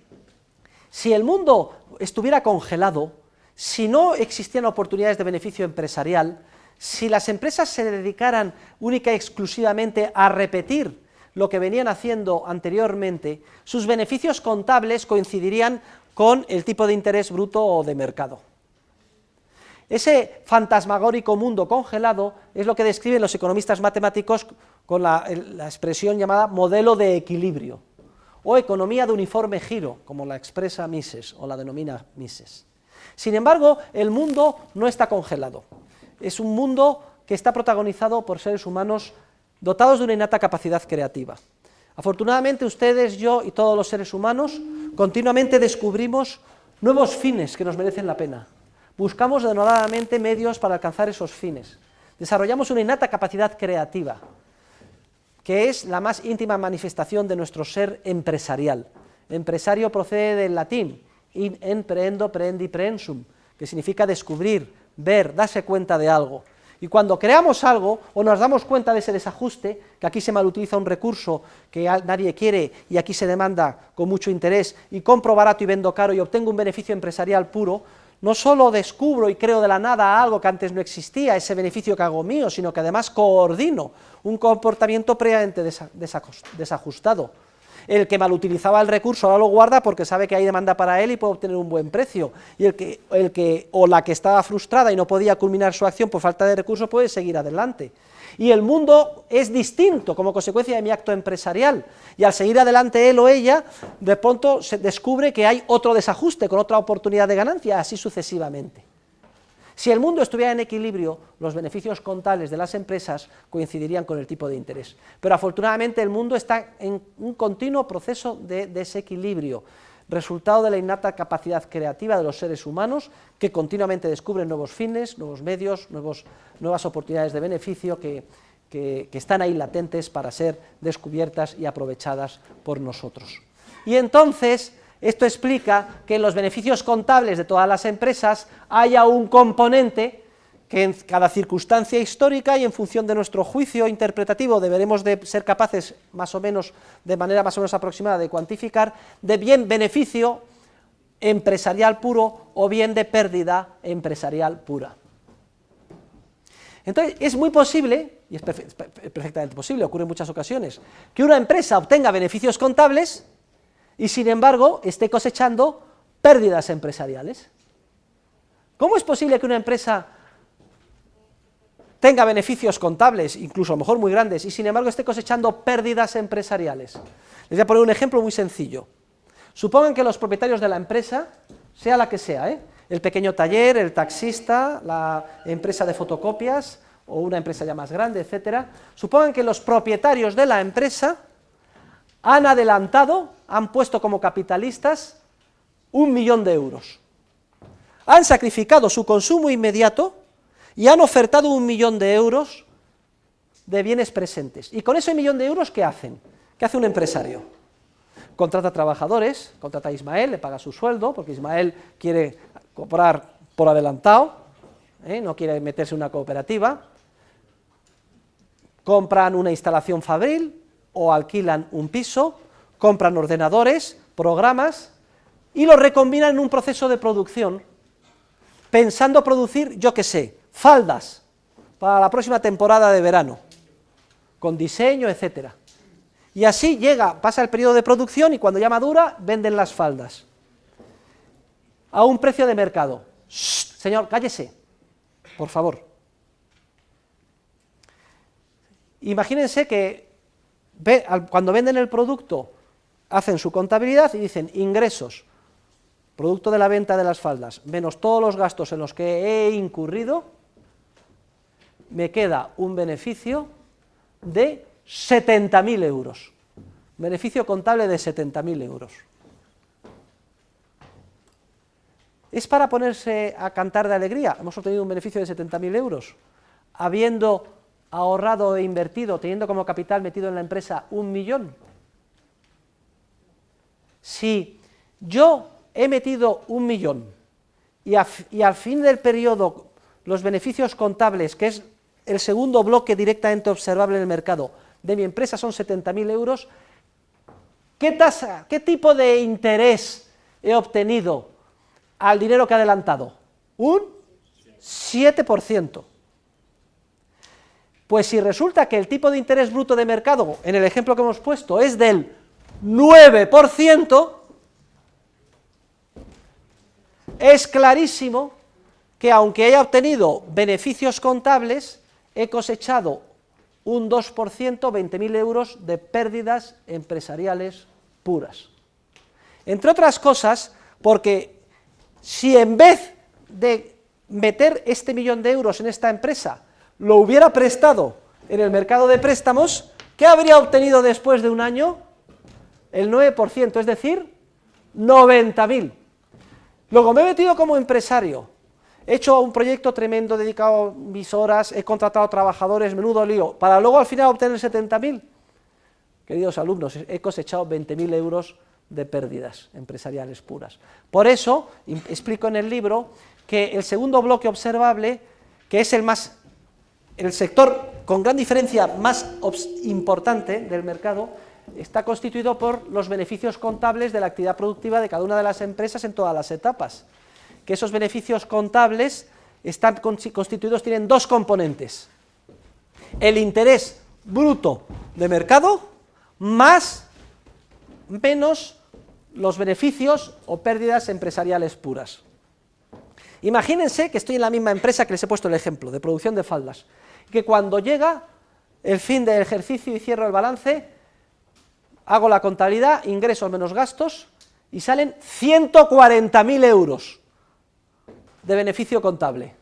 A: si el mundo estuviera congelado, si no existían oportunidades de beneficio empresarial, si las empresas se dedicaran única y exclusivamente a repetir lo que venían haciendo anteriormente, sus beneficios contables coincidirían con el tipo de interés bruto o de mercado. Ese fantasmagórico mundo congelado es lo que describen los economistas matemáticos con la expresión llamada modelo de equilibrio, o economía de uniforme giro, como la expresa Mises, o la denomina Mises. Sin embargo, el mundo no está congelado, es un mundo que está protagonizado por seres humanos dotados de una innata capacidad creativa. Afortunadamente, ustedes, yo y todos los seres humanos continuamente descubrimos nuevos fines que nos merecen la pena. Buscamos denodadamente medios para alcanzar esos fines. Desarrollamos una innata capacidad creativa, que es la más íntima manifestación de nuestro ser empresarial. Empresario procede del latín, in emprehendo, prehendi, prehensum, que significa descubrir, ver, darse cuenta de algo. Y cuando creamos algo o nos damos cuenta de ese desajuste, que aquí se malutiliza un recurso que nadie quiere y aquí se demanda con mucho interés, y compro barato y vendo caro y obtengo un beneficio empresarial puro, no solo descubro y creo de la nada algo que antes no existía, ese beneficio que hago mío, sino que además coordino un comportamiento previamente desajustado. El que malutilizaba el recurso ahora lo guarda porque sabe que hay demanda para él y puede obtener un buen precio, y o la que estaba frustrada y no podía culminar su acción por falta de recursos puede seguir adelante. Y el mundo es distinto como consecuencia de mi acto empresarial, y al seguir adelante él o ella, de pronto se descubre que hay otro desajuste con otra oportunidad de ganancia, así sucesivamente. Si el mundo estuviera en equilibrio, los beneficios contables de las empresas coincidirían con el tipo de interés, pero afortunadamente el mundo está en un continuo proceso de desequilibrio, resultado de la innata capacidad creativa de los seres humanos, que continuamente descubren nuevos fines, nuevos medios, nuevas oportunidades de beneficio que están ahí latentes para ser descubiertas y aprovechadas por nosotros. Y entonces, esto explica que en los beneficios contables de todas las empresas haya un componente que en cada circunstancia histórica y en función de nuestro juicio interpretativo deberemos de ser capaces más o menos, de manera más o menos aproximada, de cuantificar, de bien beneficio empresarial puro o bien de pérdida empresarial pura. Entonces, es muy posible, y es perfectamente posible, ocurre en muchas ocasiones, que una empresa obtenga beneficios contables y sin embargo esté cosechando pérdidas empresariales. ¿Cómo es posible que una empresa tenga beneficios contables, incluso a lo mejor muy grandes, y sin embargo esté cosechando pérdidas empresariales? Les voy a poner un ejemplo muy sencillo. Supongan que los propietarios de la empresa, sea la que sea, el pequeño taller, el taxista, la empresa de fotocopias, o una empresa ya más grande, etcétera, supongan que los propietarios de la empresa han adelantado, han puesto como capitalistas 1 millón de euros. Han sacrificado su consumo inmediato y han ofertado 1 millón de euros de bienes presentes. Y con ese 1 millón de euros, ¿qué hacen? ¿Qué hace un empresario? Contrata trabajadores, contrata a Ismael, le paga su sueldo, porque Ismael quiere cobrar por adelantado, no quiere meterse en una cooperativa, compran una instalación fabril, o alquilan un piso, compran ordenadores, programas, y los recombinan en un proceso de producción, pensando producir, yo qué sé, faldas, para la próxima temporada de verano, con diseño, etcétera. Y así pasa el periodo de producción y cuando ya madura, venden las faldas, a un precio de mercado. ¡Shh! Señor, cállese, por favor. Imagínense que cuando venden el producto, hacen su contabilidad y dicen ingresos, producto de la venta de las faldas, menos todos los gastos en los que he incurrido, me queda un beneficio de 70.000 euros, beneficio contable de 70.000 euros. ¿Es para ponerse a cantar de alegría? Hemos obtenido un beneficio de 70.000 euros, habiendo ahorrado e invertido, teniendo como capital metido en la empresa 1 millón. Si yo he metido 1 millón y al fin del periodo los beneficios contables, que es el segundo bloque directamente observable en el mercado, de mi empresa son 70.000 euros, ¿qué tasa, qué tipo de interés he obtenido al dinero que he adelantado? Un 7%. Pues si resulta que el tipo de interés bruto de mercado, en el ejemplo que hemos puesto, es del 9%, es clarísimo que aunque haya obtenido beneficios contables, he cosechado un 2%, 20.000 euros de pérdidas empresariales puras. Entre otras cosas, porque si en vez de meter este 1 millón de euros en esta empresa, lo hubiera prestado en el mercado de préstamos, ¿qué habría obtenido después de un año? El 9%, es decir, 90.000. Luego me he metido como empresario, he hecho un proyecto tremendo, he dedicado mis horas, he contratado trabajadores, menudo lío, para luego al final obtener 70.000. Queridos alumnos, he cosechado 20.000 euros de pérdidas empresariales puras. Por eso, explico en el libro que el segundo bloque observable, que es el sector con gran diferencia más importante del mercado, está constituido por los beneficios contables de la actividad productiva de cada una de las empresas en todas las etapas. que esos beneficios contables están constituidos, tienen dos componentes: el interés bruto de mercado más menos los beneficios o pérdidas empresariales puras. Imagínense que estoy en la misma empresa que les he puesto el ejemplo, de producción de faldas, que cuando llega el fin del ejercicio y cierro el balance, hago la contabilidad, ingresos menos gastos, y salen 140.000 euros de beneficio contable.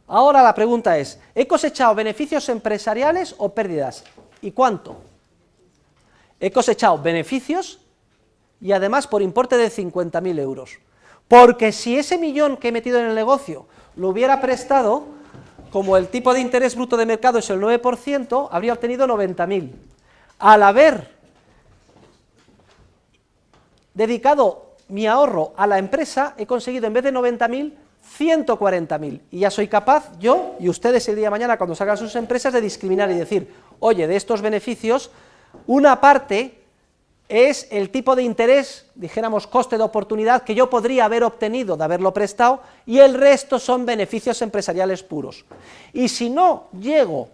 A: Ahora la pregunta es, ¿he cosechado beneficios empresariales o pérdidas? ¿Y cuánto? He cosechado beneficios y además por importe de 50.000 euros. Porque si ese millón que he metido en el negocio lo hubiera prestado, como el tipo de interés bruto de mercado es el 9%, habría obtenido 90.000. Al haber dedicado mi ahorro a la empresa, he conseguido en vez de 90.000, 140.000, y ya soy capaz, yo y ustedes el día de mañana cuando salgan sus empresas, de discriminar y decir, oye, de estos beneficios, una parte es el tipo de interés, dijéramos coste de oportunidad, que yo podría haber obtenido de haberlo prestado, y el resto son beneficios empresariales puros. Y si no llego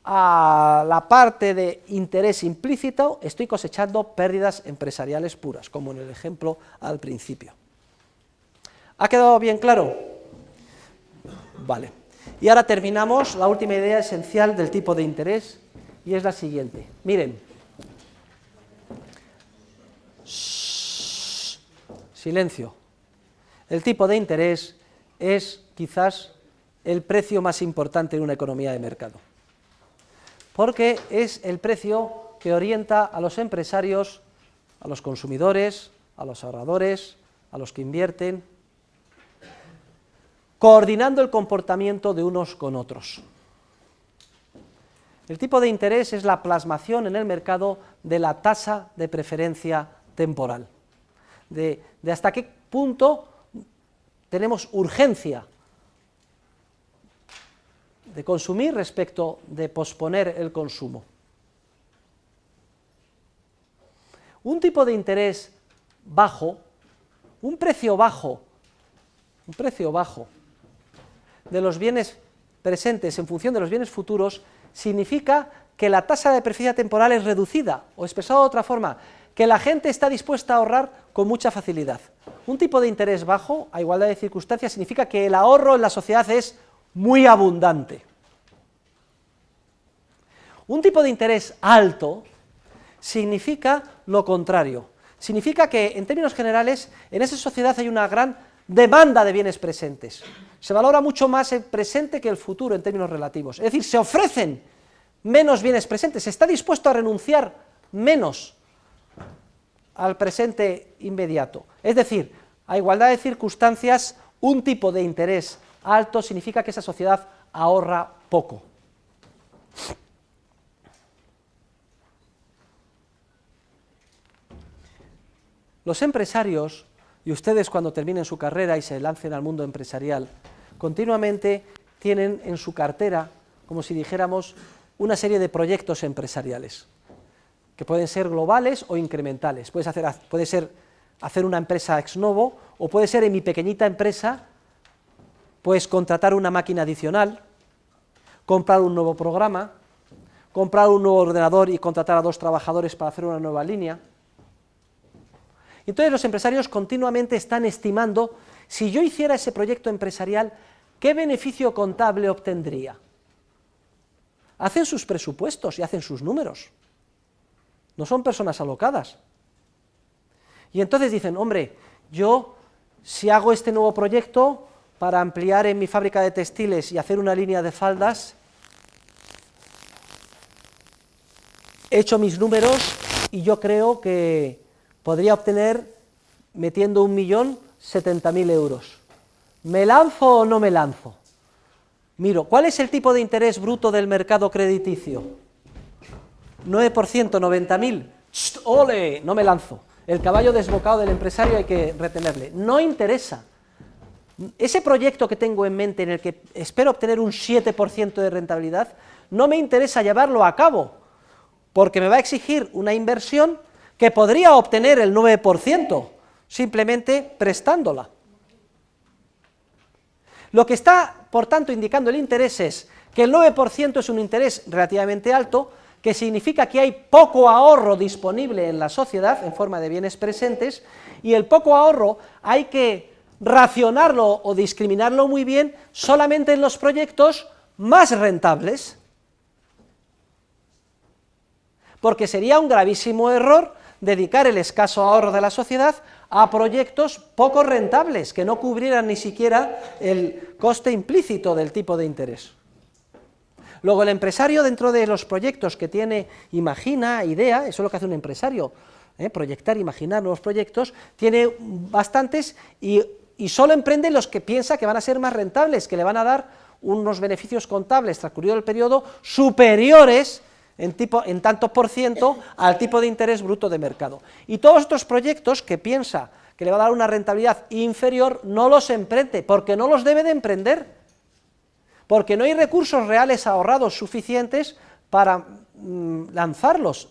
A: a la parte de interés implícito, estoy cosechando pérdidas empresariales puras, como en el ejemplo al principio. ¿Ha quedado bien claro? Vale. Y ahora terminamos la última idea esencial del tipo de interés, y es la siguiente. Miren. Silencio. El tipo de interés es quizás el precio más importante en una economía de mercado, porque es el precio que orienta a los empresarios, a los consumidores, a los ahorradores, a los que invierten, coordinando el comportamiento de unos con otros. El tipo de interés es la plasmación en el mercado de la tasa de preferencia temporal, de hasta qué punto tenemos urgencia de consumir respecto de posponer el consumo. Un tipo de interés bajo, un precio bajo de los bienes presentes en función de los bienes futuros, significa que la tasa de preferencia temporal es reducida, o expresado de otra forma, que la gente está dispuesta a ahorrar con mucha facilidad. Un tipo de interés bajo, a igualdad de circunstancias, significa que el ahorro en la sociedad es muy abundante. Un tipo de interés alto significa lo contrario, significa que, en términos generales, en esa sociedad hay una gran demanda de bienes presentes. Se valora mucho más el presente que el futuro en términos relativos. Es decir, se ofrecen menos bienes presentes, se está dispuesto a renunciar menos al presente inmediato. Es decir, a igualdad de circunstancias, un tipo de interés alto significa que esa sociedad ahorra poco. Los empresarios, y ustedes cuando terminen su carrera y se lancen al mundo empresarial, continuamente tienen en su cartera, como si dijéramos, una serie de proyectos empresariales, que pueden ser globales o incrementales. Puede ser hacer una empresa ex novo, o puede ser en mi pequeñita empresa, pues contratar una máquina adicional, comprar un nuevo programa, comprar un nuevo ordenador y contratar a 2 trabajadores para hacer una nueva línea. Entonces los empresarios continuamente están estimando, si yo hiciera ese proyecto empresarial, ¿qué beneficio contable obtendría? Hacen sus presupuestos y hacen sus números. No son personas alocadas. Y entonces dicen, hombre, yo si hago este nuevo proyecto para ampliar en mi fábrica de textiles y hacer una línea de faldas, he hecho mis números y yo creo que podría obtener, metiendo 1.070.000 euros. ¿Me lanzo o no me lanzo? Miro, ¿cuál es el tipo de interés bruto del mercado crediticio? 9%, 90.000. ¡Ole! No me lanzo. El caballo desbocado del empresario hay que retenerle. No interesa. Ese proyecto que tengo en mente, en el que espero obtener un 7% de rentabilidad, no me interesa llevarlo a cabo, porque me va a exigir una inversión que podría obtener el 9%, simplemente prestándola. Lo que está, por tanto, indicando el interés es que el 9% es un interés relativamente alto, que significa que hay poco ahorro disponible en la sociedad en forma de bienes presentes, y el poco ahorro hay que racionarlo o discriminarlo muy bien solamente en los proyectos más rentables, porque sería un gravísimo error dedicar el escaso ahorro de la sociedad a proyectos poco rentables, que no cubrieran ni siquiera el coste implícito del tipo de interés. Luego el empresario, dentro de los proyectos que tiene, imagina, idea, eso es lo que hace un empresario, proyectar, imaginar nuevos proyectos, tiene bastantes y solo emprende los que piensa que van a ser más rentables, que le van a dar unos beneficios contables transcurrido el periodo superiores en tanto por ciento al tipo de interés bruto de mercado. Y todos estos proyectos que piensa que le va a dar una rentabilidad inferior, no los emprende, porque no los debe de emprender, porque no hay recursos reales ahorrados suficientes para lanzarlos,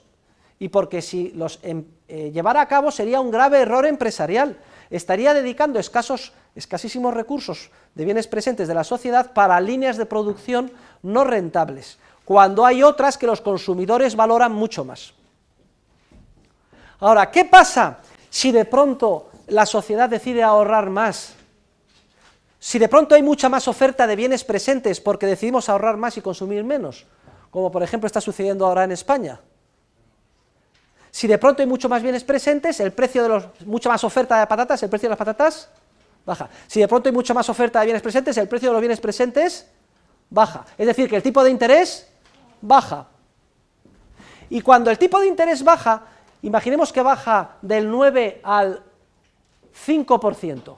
A: y porque si los llevara a cabo sería un grave error empresarial, estaría dedicando escasísimos recursos de bienes presentes de la sociedad para líneas de producción no rentables, cuando hay otras que los consumidores valoran mucho más. Ahora, ¿qué pasa si de pronto la sociedad decide ahorrar más? Si de pronto hay mucha más oferta de bienes presentes porque decidimos ahorrar más y consumir menos, como por ejemplo está sucediendo ahora en España. Si de pronto hay mucho más bienes presentes, mucha más oferta de patatas, el precio de las patatas baja. Si de pronto hay mucha más oferta de bienes presentes, el precio de los bienes presentes baja. Es decir, que el tipo de interés baja. Y cuando el tipo de interés baja, imaginemos que baja del 9 al 5%,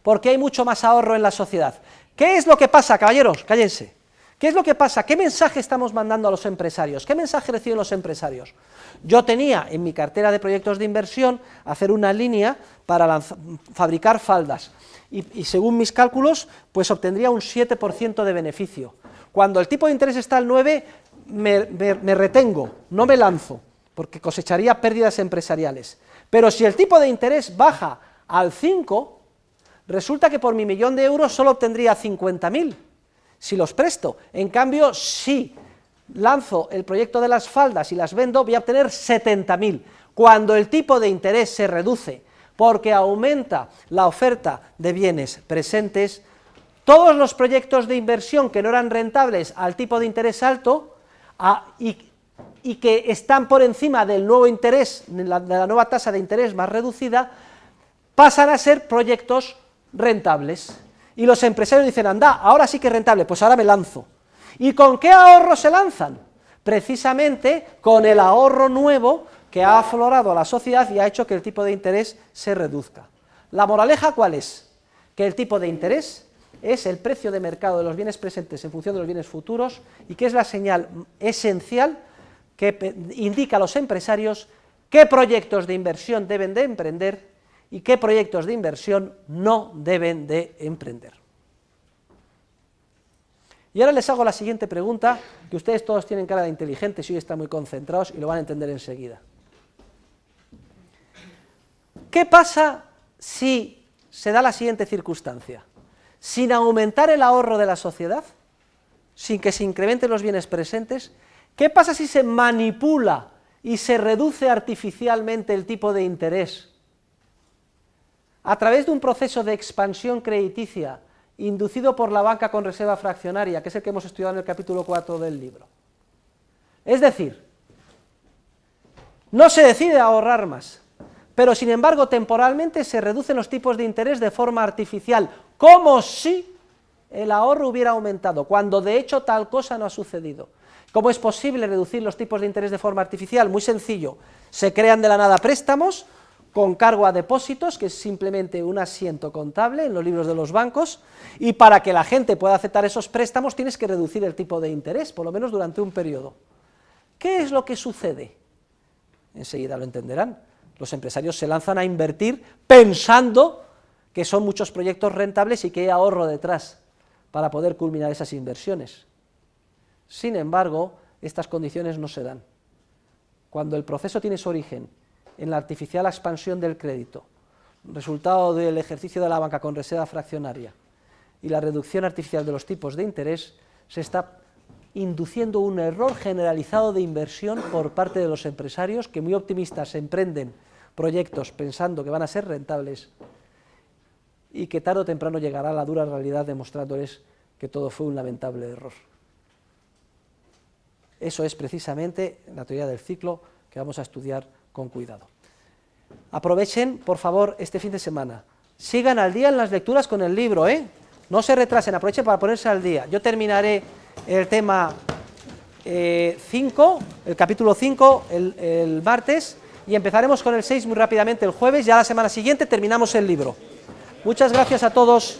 A: porque hay mucho más ahorro en la sociedad. ¿Qué es lo que pasa, caballeros? Cállense. ¿Qué es lo que pasa? ¿Qué mensaje estamos mandando a los empresarios? ¿Qué mensaje reciben los empresarios? Yo tenía en mi cartera de proyectos de inversión hacer una línea para fabricar faldas, y según mis cálculos, pues obtendría un 7% de beneficio. Cuando el tipo de interés está al 9, me retengo, no me lanzo, porque cosecharía pérdidas empresariales. Pero si el tipo de interés baja al 5, resulta que por mi millón de euros solo obtendría 50.000, si los presto. En cambio, si lanzo el proyecto de las faldas y las vendo, voy a obtener 70.000. Cuando el tipo de interés se reduce porque aumenta la oferta de bienes presentes, todos los proyectos de inversión que no eran rentables al tipo de interés alto y que están por encima del nuevo interés, de la nueva tasa de interés más reducida, pasan a ser proyectos rentables. Y los empresarios dicen, anda, ahora sí que es rentable, pues ahora me lanzo. ¿Y con qué ahorro se lanzan? Precisamente con el ahorro nuevo que ha aflorado a la sociedad y ha hecho que el tipo de interés se reduzca. ¿La moraleja cuál es? Que el tipo de interés es el precio de mercado de los bienes presentes en función de los bienes futuros, y que es la señal esencial que indica a los empresarios qué proyectos de inversión deben de emprender y qué proyectos de inversión no deben de emprender. Y ahora les hago la siguiente pregunta, que ustedes todos tienen cara de inteligentes y hoy están muy concentrados y lo van a entender enseguida. ¿Qué pasa si se da la siguiente circunstancia? Sin aumentar el ahorro de la sociedad, sin que se incrementen los bienes presentes, ¿qué pasa si se manipula y se reduce artificialmente el tipo de interés a través de un proceso de expansión crediticia inducido por la banca con reserva fraccionaria, que es el que hemos estudiado en el capítulo 4 del libro? Es decir, no se decide ahorrar más, pero sin embargo temporalmente se reducen los tipos de interés de forma artificial, como si el ahorro hubiera aumentado, cuando de hecho tal cosa no ha sucedido. ¿Cómo es posible reducir los tipos de interés de forma artificial? Muy sencillo, se crean de la nada préstamos con cargo a depósitos, que es simplemente un asiento contable en los libros de los bancos, y para que la gente pueda aceptar esos préstamos tienes que reducir el tipo de interés, por lo menos durante un periodo. ¿Qué es lo que sucede? Enseguida lo entenderán. Los empresarios se lanzan a invertir pensando que son muchos proyectos rentables y que hay ahorro detrás para poder culminar esas inversiones. Sin embargo, estas condiciones no se dan. Cuando el proceso tiene su origen en la artificial expansión del crédito, resultado del ejercicio de la banca con reserva fraccionaria, y la reducción artificial de los tipos de interés, se está induciendo un error generalizado de inversión por parte de los empresarios que muy optimistas emprenden proyectos pensando que van a ser rentables y que tarde o temprano llegará la dura realidad demostrándoles que todo fue un lamentable error. Eso es precisamente la teoría del ciclo que vamos a estudiar con cuidado. Aprovechen, por favor, este fin de semana. Sigan al día en las lecturas con el libro, no se retrasen, aprovechen para ponerse al día. Yo terminaré el tema 5, el capítulo 5, el martes, y empezaremos con el 6 muy rápidamente el jueves, ya la semana siguiente terminamos el libro. Muchas gracias a todos.